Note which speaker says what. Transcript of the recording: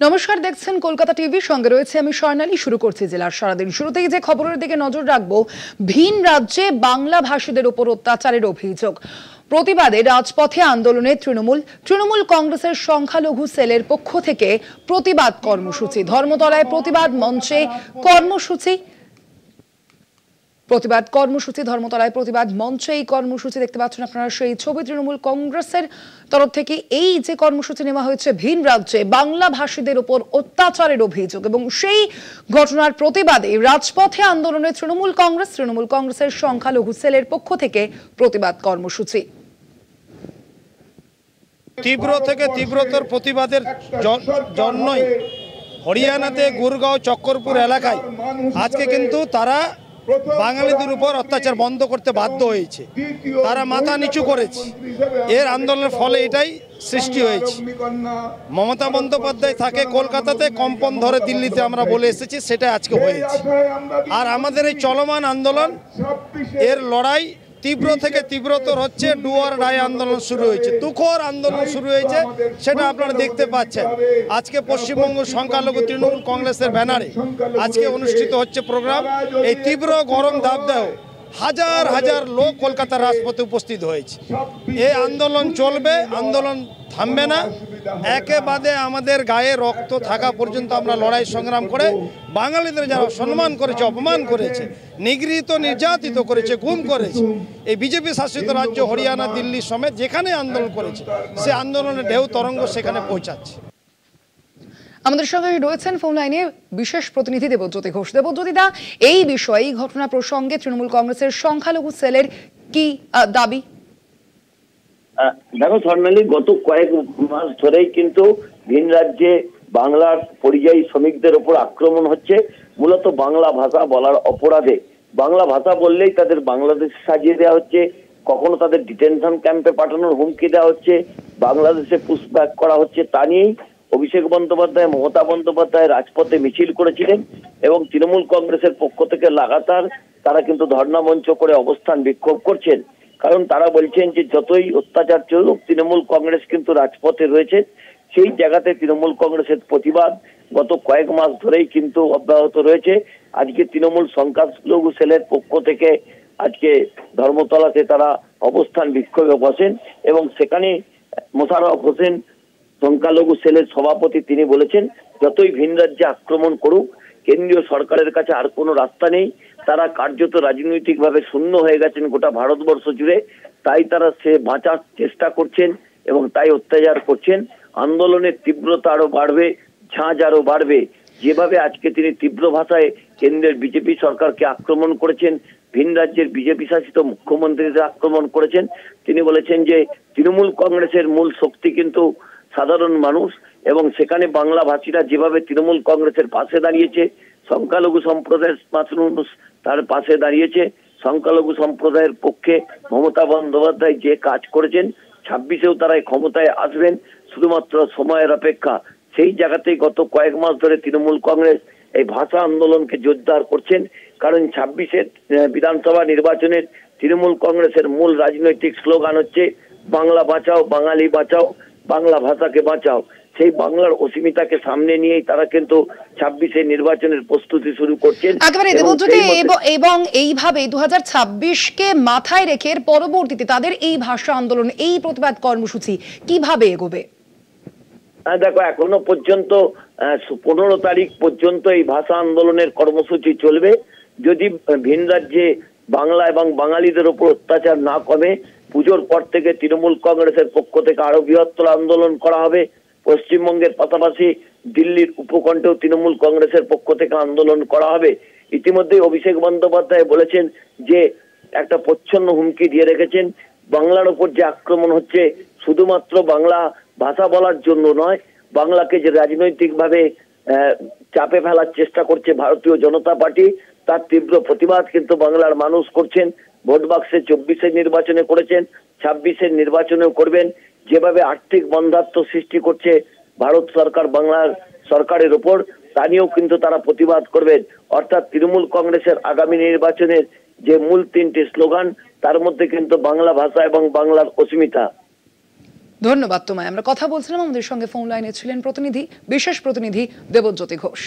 Speaker 1: নমস্কার, দেখছেন কলকাতা টিভি, সঙ্গে রয়েছে আমি স্বর্ণালী। শুরু করছি জেলার সারাদিন। শুরুতেই যে খবরের দিকে নজর রাখবো, ভিন রাজ্যে বাংলা ভাষীদের উপর অত্যাচারের অভিযোগ। প্রতিবাদে রাজপথে আন্দোলনে তৃণমূল কংগ্রেসের সংখ্যালঘু সেলের পক্ষ থেকে প্রতিবাদ কর্মসূচি। ধর্মতলায় প্রতিবাদ মঞ্চে কর্মসূচি ধর্মতলায় প্রতিবাদ মঞ্চে এই কর্মসূচি দেখতে পাচ্ছেন আপনারা সেই ছবি। তৃণমূল কংগ্রেসের তরফ থেকে এই যে কর্মসূচি নেওয়া হয়েছে, ভিন রাজ্যে বাংলা ভাষীদের উপর অত্যাচারের অভিযোগ এবং সেই ঘটনার প্রতিবাদে রাজপথে আন্দোলনে তৃণমূল কংগ্রেসের সংখ্যালঘু সেলের পক্ষ থেকে প্রতিবাদ কর্মসূচি।
Speaker 2: তীব্র থেকে তীব্রতর প্রতিবাদের জন্যই হরিয়ানাতে গুরগাঁও চক্করপুর এলাকায় আজকে কিন্তু তারা বাঙালিদের উপর অত্যাচার বন্ধ করতে বাধ্য হয়েছে। তারা মাথা নিচু করেছে। এর আন্দোলনের ফলে এটাই সৃষ্টি হয়েছে। মমতা বন্দ্যোপাধ্যায় থাকে কলকাতাতে, কম্পন ধরে দিল্লিতে আমরা বলে এসেছি, সেটা আজকে হয়েছে। আর আমাদের এই চলমান আন্দোলন, এর লড়াই তীব্র থেকে তীব্রতর হচ্ছে। ডুয়ার ডাই আন্দোলন শুরু হয়েছে, তুখোর আন্দোলন শুরু হয়েছে, সেটা আপনারা দেখতে পাচ্ছেন। আজকে পশ্চিমবঙ্গ সংখ্যালঘু তৃণমূল কংগ্রেসের ব্যানারে আজকে অনুষ্ঠিত হচ্ছে প্রোগ্রাম। এই তীব্র গরম দাবদাহ হাজার হাজার লোক কলকাতার রাজপথে উপস্থিত হয়েছে। এই আন্দোলন চলবে, আন্দোলন থামবে না। একেবারে আমাদের গায়ে রক্ত থাকা পর্যন্ত আমরা লড়াই সংগ্রাম করে বাঙালিদের যারা সম্মান করেছে, অপমান করেছে, নিগৃহীত নির্যাতিত করেছে, গুম করেছে, এই বিজেপি শাসিত রাজ্য হরিয়ানা, দিল্লি সমেত যেখানে আন্দোলন করেছে, সে আন্দোলনের ঢেউ তরঙ্গ সেখানে পৌঁছাচ্ছে।
Speaker 1: আমাদের সঙ্গে রয়েছেন ফোন লাইনে বিশেষ প্রতিনিধি দেবজ্যোতি ঘোষ। দেবজ্যোতিদা, এই বিষয়ে, এই ঘটনা প্রসঙ্গে তৃণমূল কংগ্রেসের সংখ্যালঘু সেলের কি দাবি?
Speaker 3: দেখো স্বর্ণালী, গত কয়েক মাস ধরেই কিন্তু ভিন রাজ্যে বাংলার পরিযায়ী শ্রমিকদের উপর আক্রমণ হচ্ছে, মূলত বাংলা ভাষা বলার অপরাধে। বাংলা ভাষা বললেই তাদের বাংলাদেশে সাজিয়ে দেওয়া হচ্ছে, কখনো তাদের ডিটেনশন ক্যাম্পে পাঠানোর হুমকি দেওয়া হচ্ছে, বাংলাদেশে পুশব্যাক করা হচ্ছে। তা নিয়েই অভিষেক বন্দ্যোপাধ্যায়, মমতা বন্দ্যোপাধ্যায় রাজপথে মিছিল করেছিলেন এবং তৃণমূল কংগ্রেসের পক্ষ থেকে লাগাতার তারা কিন্তু ধর্ণা মঞ্চ করে অবস্থান বিক্ষোভ করছেন। কারণ তারা বলছেন যে যতই অত্যাচার চলুক, তৃণমূল কংগ্রেস কিন্তু রাজপথে রয়েছে। সেই জায়গাতে তৃণমূল কংগ্রেসের প্রতিবাদ গত কয়েক মাস ধরেই কিন্তু অব্যাহত রয়েছে। আজকে তৃণমূল সংখ্যালঘু সেলের পক্ষ থেকে আজকে ধর্মতলাতে তারা অবস্থান বিক্ষোভে বসেন এবং সেখানে মোশাররফ হোসেন, সংখ্যালঘু সেলের সভাপতি, তিনি বলেছেন যতই ভিন রাজ্যে আক্রমণ করুক, কেন্দ্রীয় সরকারের কাছে আর কোনো রাস্তা নেই। তারা কার্যত রাজনৈতিকভাবে শূন্য হয়ে গেছেন গোটা ভারতবর্ষ জুড়ে। তাই তারা সে বাঁচার চেষ্টা করছেন এবং তাই অত্যাচার করছেন। আন্দোলনের তীব্রতা আরো বাড়বে, ঝাঁঝ আরো বাড়বে। যেভাবে আজকে তিনি তীব্র ভাষায় কেন্দ্রের বিজেপি সরকারকে আক্রমণ করেছেন, ভিন রাজ্যের বিজেপি শাসিত মুখ্যমন্ত্রীদের আক্রমণ করেছেন, তিনি বলেছেন যে তৃণমূল কংগ্রেসের মূল শক্তি কিন্তু সাধারণ মানুষ এবং সেখানে বাংলা ভাষীরা যেভাবে তৃণমূল কংগ্রেসের পাশে দাঁড়িয়েছে, সংখ্যালঘু সম্প্রদায়ের মানুষ তার পাশে দাঁড়িয়েছে। সংখ্যালঘু সম্প্রদায়ের পক্ষে মমতা বন্দ্যোপাধ্যায় যে কাজ করেছেন, 26-এও তারা ক্ষমতায় আসবেন, শুধুমাত্র সময়ের অপেক্ষা। সেই জায়গাতেই গত কয়েক মাস ধরে তৃণমূল কংগ্রেস এই ভাষা আন্দোলনকে জোরদার করছেন। কারণ 26-এর বিধানসভা নির্বাচনের তৃণমূল কংগ্রেসের মূল রাজনৈতিক স্লোগান হচ্ছে বাংলা বাঁচাও, বাঙালি বাঁচাও, বাংলা ভাষাকে বাঁচাও। সেই বাংলার অসীমিতাকে সামনে নিয়েই তারা কিন্তু 26-এর নির্বাচনের প্রস্তুতি শুরু করছেন।
Speaker 1: একেবারে দেবজ্যোতি, এবং এইভাবে 2026-কে মাথায় রেখে পরবর্তীতে তাদের এই ভাষা আন্দোলন, এই প্রতিবাদ কর্মসূচি কিভাবে এগোবে?
Speaker 3: দেখো, এখনো পর্যন্ত 15 তারিখ পর্যন্ত এই ভাষা আন্দোলনের কর্মসূচি চলবে। যদি ভিন রাজ্যে বাংলা এবং বাঙালিদের উপর অত্যাচার না কমে, পুজোর পর থেকে তৃণমূল কংগ্রেসের পক্ষ থেকে আরো বৃহত্তর আন্দোলন করা হবে। পশ্চিমবঙ্গের পাশাপাশি দিল্লির উপকণ্ঠেও তৃণমূল কংগ্রেসের পক্ষ থেকে আন্দোলন করা হবে। ইতিমধ্যে অভিষেক বন্দ্যোপাধ্যায় বলেছেন যে একটা প্রচ্ছন্ন হুমকি দিয়ে রেখেছেন, বাংলার উপর যে আক্রমণ হচ্ছে শুধুমাত্র বাংলা ভাষা বলার জন্য নয়, বাংলাকে যে রাজনৈতিকভাবে চাপে ফেলার চেষ্টা করছে ভারতীয় জনতা পার্টি, তার তীব্র প্রতিবাদ কিন্তু বাংলার মানুষ করছেন। ভোট বাক্সে 24-এর নির্বাচনে করেছেন, 26-এর নির্বাচনেও করবেন। যেভাবে আর্থিক বন্ধাত্ম সৃষ্টি করছে ভারত সরকার বাংলার সরকারের উপর, তা নিয়েও কিন্তু তারা প্রতিবাদ করবেন। অর্থাৎ তৃণমূল কংগ্রেসের আগামী নির্বাচনের যে মূল 3টি স্লোগান, তার মধ্যে কিন্তু বাংলা ভাষা এবং বাংলার অস্মিতা।
Speaker 1: ধন্যবাদ তোমায়। আমরা কথা বলছিলাম, আমাদের সঙ্গে ফোন লাইনে ছিলেন বিশেষ প্রতিনিধি দেবজ্যোতি ঘোষ।